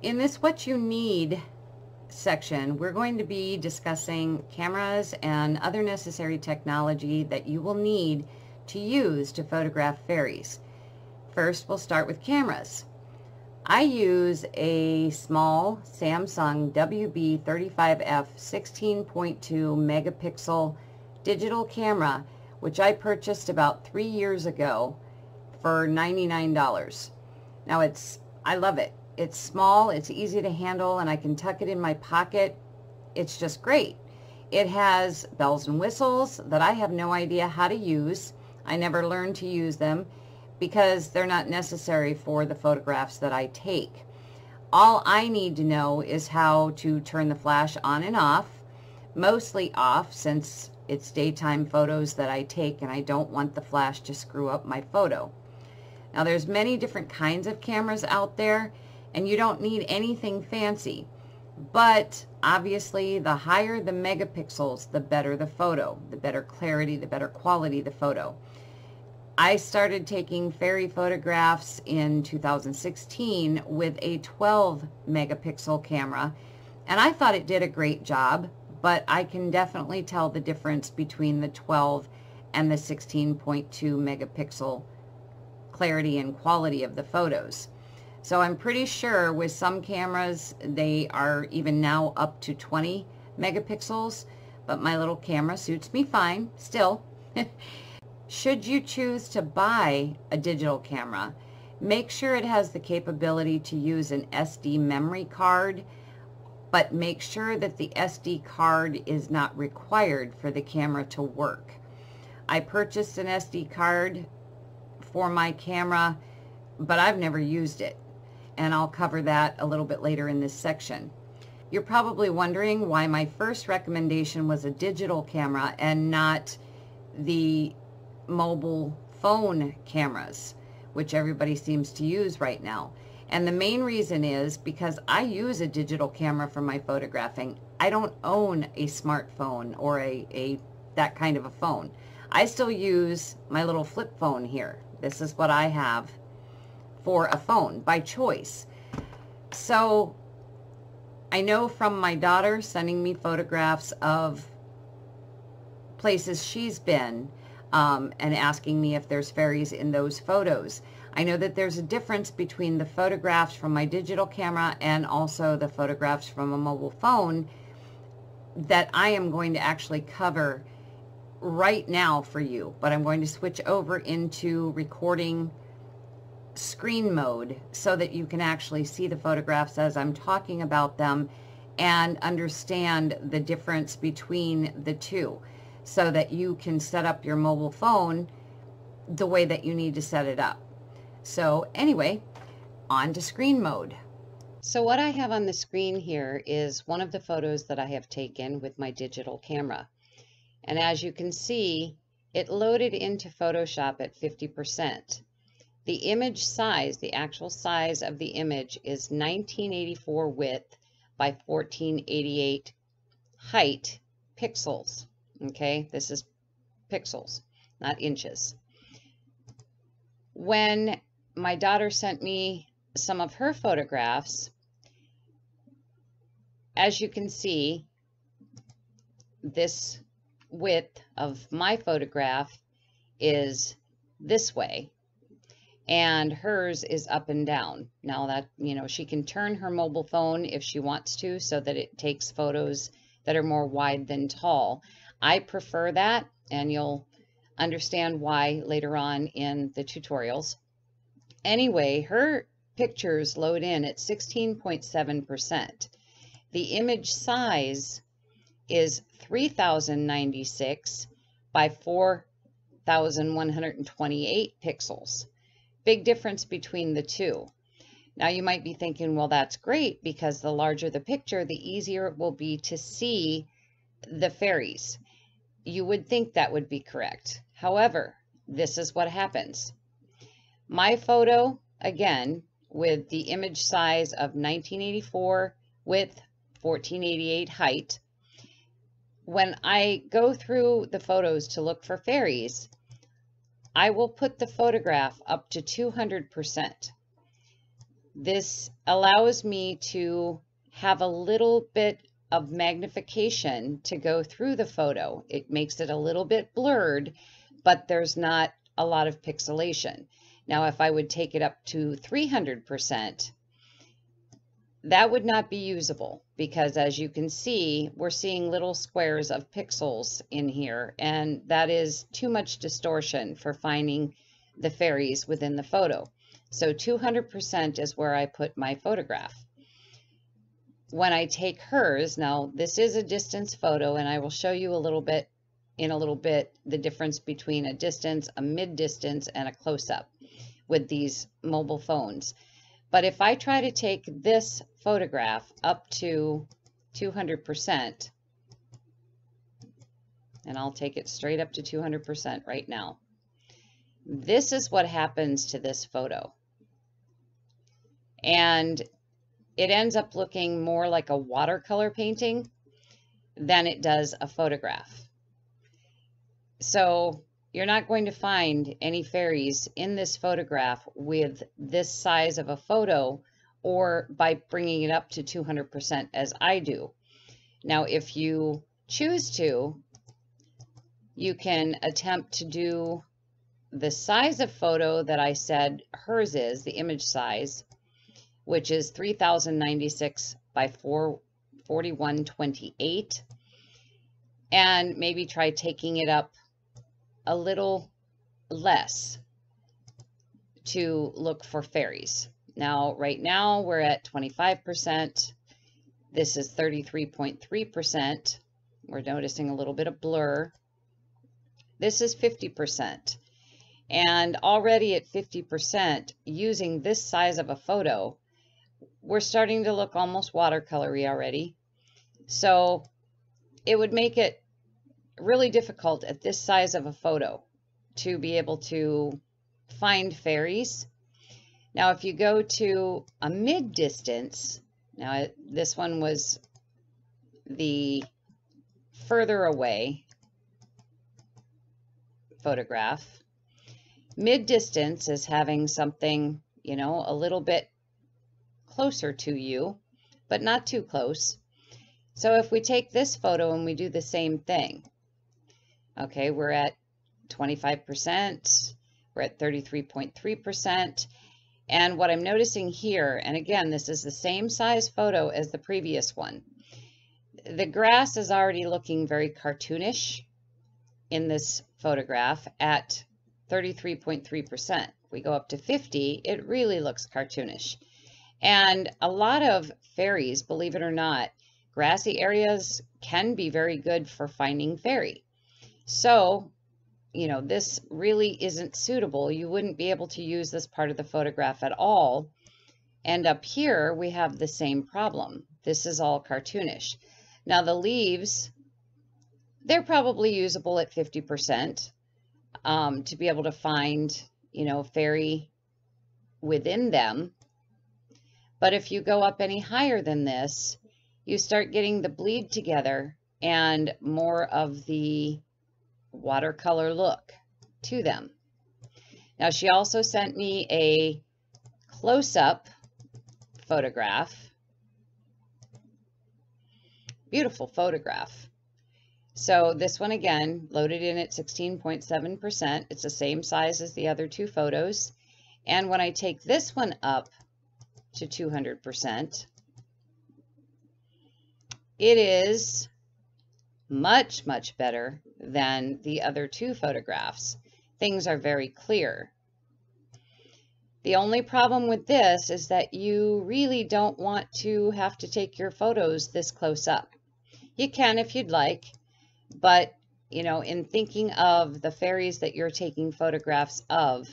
In this What You Need section, we're going to be discussing cameras and other necessary technology that you will need to use to photograph fairies. First, we'll start with cameras. I use a small Samsung WB35F 16.2 megapixel digital camera, which I purchased about 3 years ago for $99. Now I love it. It's small, it's easy to handle, and I can tuck it in my pocket. It's just great. It has bells and whistles that I have no idea how to use. I never learned to use them because they're not necessary for the photographs that I take. All I need to know is how to turn the flash on and off, mostly off since it's daytime photos that I take and I don't want the flash to screw up my photo. Now there's many different kinds of cameras out there, and you don't need anything fancy, but obviously the higher the megapixels, the better the photo, the better clarity, the better quality the photo. I started taking fairy photographs in 2016 with a 12 megapixel camera, and I thought it did a great job, but I can definitely tell the difference between the 12 and the 16.2 megapixel clarity and quality of the photos. So I'm pretty sure with some cameras they are even now up to 20 megapixels, but my little camera suits me fine still. Should you choose to buy a digital camera, make sure it has the capability to use an SD memory card, but make sure that the SD card is not required for the camera to work. I purchased an SD card for my camera, but I've never used it, and I'll cover that a little bit later in this section. You're probably wondering why my first recommendation was a digital camera and not the mobile phone cameras, which everybody seems to use right now. And the main reason is because I use a digital camera for my photographing. I don't own a smartphone or that kind of a phone. I still use my little flip phone here. This is what I have for a phone by choice. So I know from my daughter sending me photographs of places she's been and asking me if there's fairies in those photos. I know that there's a difference between the photographs from my digital camera and also the photographs from a mobile phone that I am going to actually cover right now for you, but I'm going to switch over into recording screen mode so that you can actually see the photographs as I'm talking about them and understand the difference between the two, so that you can set up your mobile phone the way that you need to set it up. So anyway, on to screen mode. So what I have on the screen here is one of the photos that I have taken with my digital camera. And as you can see, it loaded into Photoshop at 50%. The image size, the actual size of the image, is 1984 width by 1488 height pixels. Okay, this is pixels, not inches. When my daughter sent me some of her photographs, as you can see, this width of my photograph is this way, and hers is up and down. Now that, she can turn her mobile phone if she wants to so that it takes photos that are more wide than tall. I prefer that, and you'll understand why later on in the tutorials. Anyway, her pictures load in at 16.7%. The image size is 3096 by 4128 pixels. Big difference between the two. Now you might be thinking, well, that's great, because the larger the picture, the easier it will be to see the fairies. You would think that would be correct. However, this is what happens. My photo, again, with the image size of 1984 width, 1488 height, when I go through the photos to look for fairies, I will put the photograph up to 200%. This allows me to have a little bit of magnification to go through the photo. It makes it a little bit blurred, but there's not a lot of pixelation. Now, if I would take it up to 300%, that would not be usable because, as you can see, we're seeing little squares of pixels in here, and that is too much distortion for finding the fairies within the photo. So 200% is where I put my photograph. When I take hers, now this is a distance photo, and I will show you in a little bit the difference between a distance, a mid-distance, and a close-up with these mobile phones. But if I try to take this photograph up to 200%, and I'll take it straight up to 200% right now, this is what happens to this photo. And it ends up looking more like a watercolor painting than it does a photograph. So you're not going to find any fairies in this photograph with this size of a photo or by bringing it up to 200% as I do. Now, if you choose to, you can attempt to do the size of photo that I said hers is, the image size, which is 3096 by 4128, and maybe try taking it up a little less to look for fairies. Now, right now we're at 25%. This is 33.3%. We're noticing a little bit of blur. This is 50%. And already at 50%, using this size of a photo, we're starting to look almost watercolory already. So it would make it really difficult at this size of a photo to be able to find fairies. Now, if you go to a mid-distance, now this one was the further away photograph. Mid-distance is having something, you know, a little bit closer to you, but not too close. So if we take this photo and we do the same thing, okay, we're at 25%, we're at 33.3%, and what I'm noticing here, and again, this is the same size photo as the previous one, the grass is already looking very cartoonish in this photograph at 33.3%. We go up to 50, it really looks cartoonish. And a lot of fairies, believe it or not, grassy areas can be very good for finding fairy. So, you know, this really isn't suitable. You wouldn't be able to use this part of the photograph at all. And up here, we have the same problem. This is all cartoonish. Now, the leaves, they're probably usable at 50% to be able to find, you know, fairy within them. But if you go up any higher than this, you start getting the bleed together and more of the watercolor look to them. Now, she also sent me a close-up photograph. Beautiful photograph. So this one, again, loaded in at 16.7%. It's the same size as the other two photos. And when I take this one up to 200%, it is much, much better than the other two photographs. Things are very clear. The only problem with this is that you really don't want to have to take your photos this close up. You can if you'd like, but, you know, in thinking of the fairies that you're taking photographs of,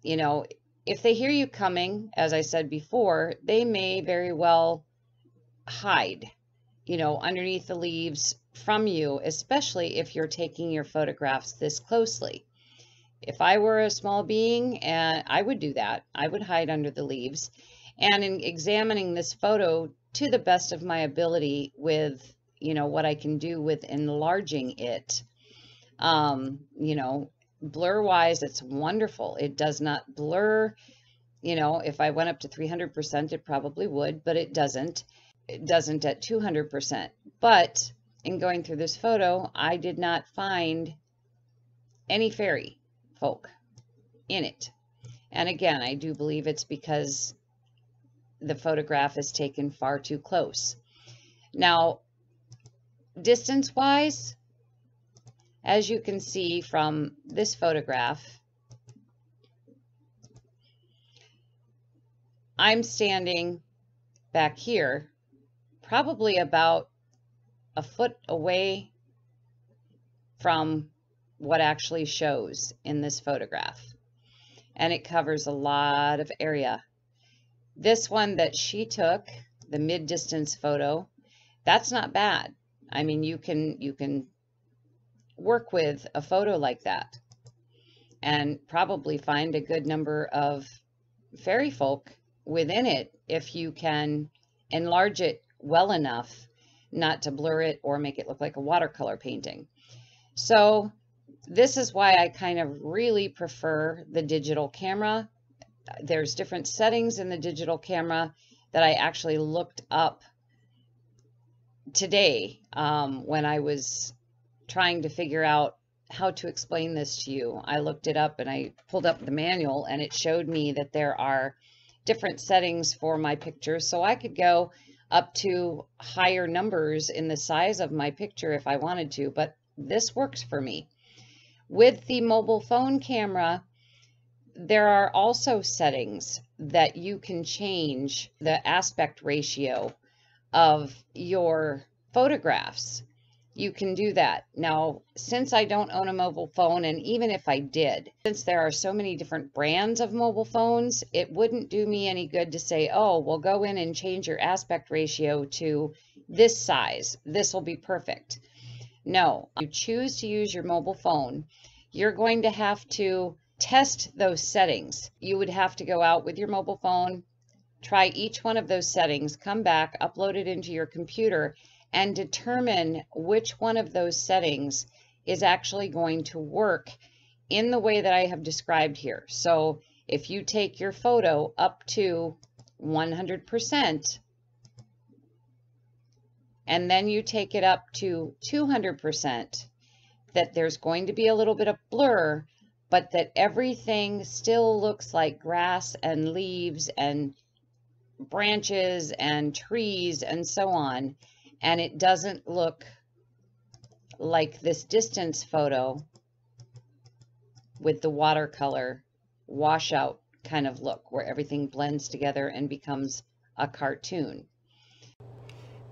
you know, if they hear you coming, as I said before, they may very well hide, you know, underneath the leaves from you, especially if you're taking your photographs this closely. If I were a small being, and I would do that, I would hide under the leaves. And in examining this photo to the best of my ability with, you know, what I can do with enlarging it, you know, blur wise, it's wonderful. It does not blur. You know, if I went up to 300%, it probably would, but it doesn't. It doesn't at 200%. But in going through this photo, I did not find any fairy folk in it. And again, I do believe it's because the photograph is taken far too close. Now, distance-wise, as you can see from this photograph, I'm standing back here, probably about a foot away from what actually shows in this photograph. And it covers a lot of area. This one that she took, the mid-distance photo, that's not bad. I mean, you can work with a photo like that and probably find a good number of fairy folk within it if you can enlarge it well enough not to blur it or make it look like a watercolor painting. So this is why I kind of really prefer the digital camera. There's different settings in the digital camera that I actually looked up today when I was trying to figure out how to explain this to you. I looked it up and I pulled up the manual, and it showed me that there are different settings for my pictures, so I could go up to higher numbers in the size of my picture if I wanted to, but this works for me. With the mobile phone camera, there are also settings that you can change the aspect ratio of your photographs. You can do that. Now, since I don't own a mobile phone, and even if I did, since there are so many different brands of mobile phones, it wouldn't do me any good to say, oh, well, go in and change your aspect ratio to this size. This will be perfect. No, if you choose to use your mobile phone, you're going to have to test those settings. You would have to go out with your mobile phone, try each one of those settings, come back, upload it into your computer, and determine which one of those settings is actually going to work in the way that I have described here. So if you take your photo up to 100%, and then you take it up to 200%, that there's going to be a little bit of blur, but that everything still looks like grass and leaves and branches and trees and so on. And it doesn't look like this distance photo with the watercolor washout kind of look where everything blends together and becomes a cartoon.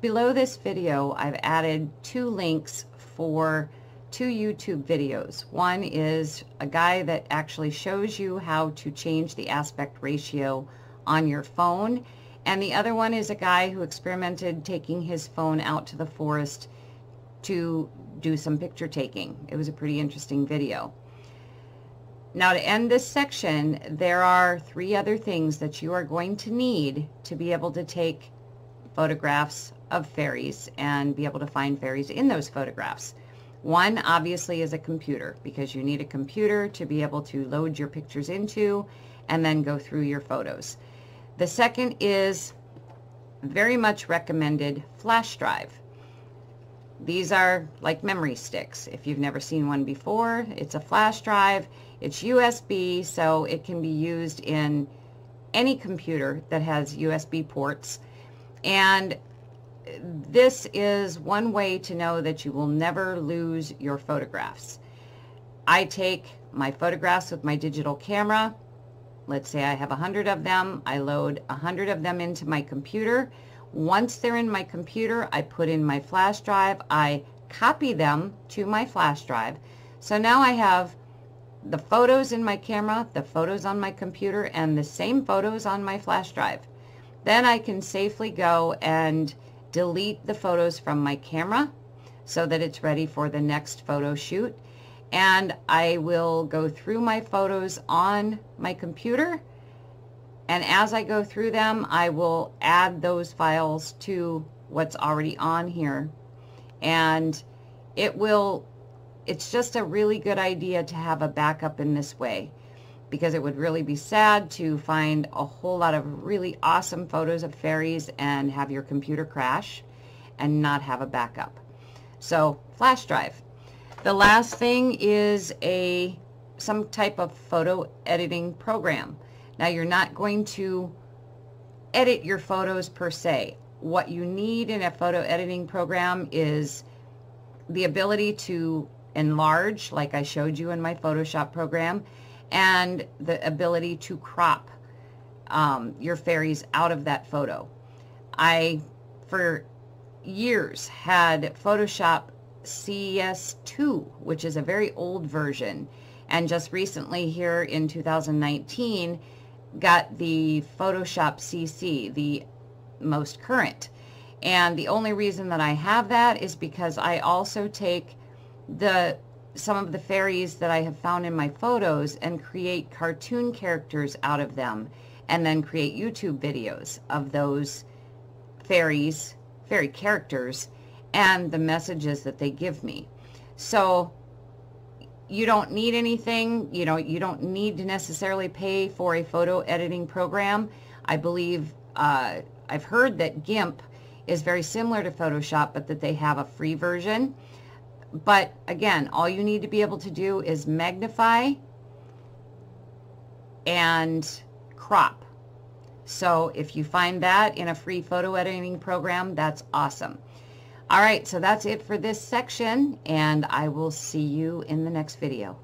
Below this video, I've added 2 links for 2 YouTube videos. One is a guy that actually shows you how to change the aspect ratio on your phone. And the other one is a guy who experimented taking his phone out to the forest to do some picture taking. It was a pretty interesting video. Now, to end this section, there are 3 other things that you are going to need to be able to take photographs of fairies and be able to find fairies in those photographs. One, obviously, is a computer, because you need a computer to be able to load your pictures into and then go through your photos. The second is very much recommended flash drive. These are like memory sticks. If you've never seen one before, it's a flash drive. It's USB, so it can be used in any computer that has USB ports. And this is one way to know that you will never lose your photographs. I take my photographs with my digital camera. Let's say I have 100 of them. I load 100 of them into my computer. Once they're in my computer, I put in my flash drive. I copy them to my flash drive. So now I have the photos in my camera, the photos on my computer, and the same photos on my flash drive. Then I can safely go and delete the photos from my camera so that it's ready for the next photo shoot. And I will go through my photos on my computer, and as I go through them, I will add those files to what's already on here. And it's just a really good idea to have a backup in this way. because it would really be sad to find a whole lot of really awesome photos of fairies and have your computer crash and not have a backup. So flash drive. The last thing is some type of photo editing program. Now you're not going to edit your photos per se. What you need in a photo editing program is the ability to enlarge, like I showed you in my Photoshop program, and the ability to crop your fairies out of that photo. I, for years, had Photoshop CS2, which is a very old version, and just recently here in 2019 got the Photoshop CC, the most current. And the only reason that I have that is because I also take some of the fairies that I have found in my photos and create cartoon characters out of them, and then create YouTube videos of those fairy characters and the messages that they give me. So you don't need anything, you don't need to necessarily pay for a photo editing program. I believe, I've heard that GIMP is very similar to Photoshop, but that they have a free version. But again, all you need to be able to do is magnify and crop. So if you find that in a free photo editing program, that's awesome. All right, so that's it for this section, and I will see you in the next video.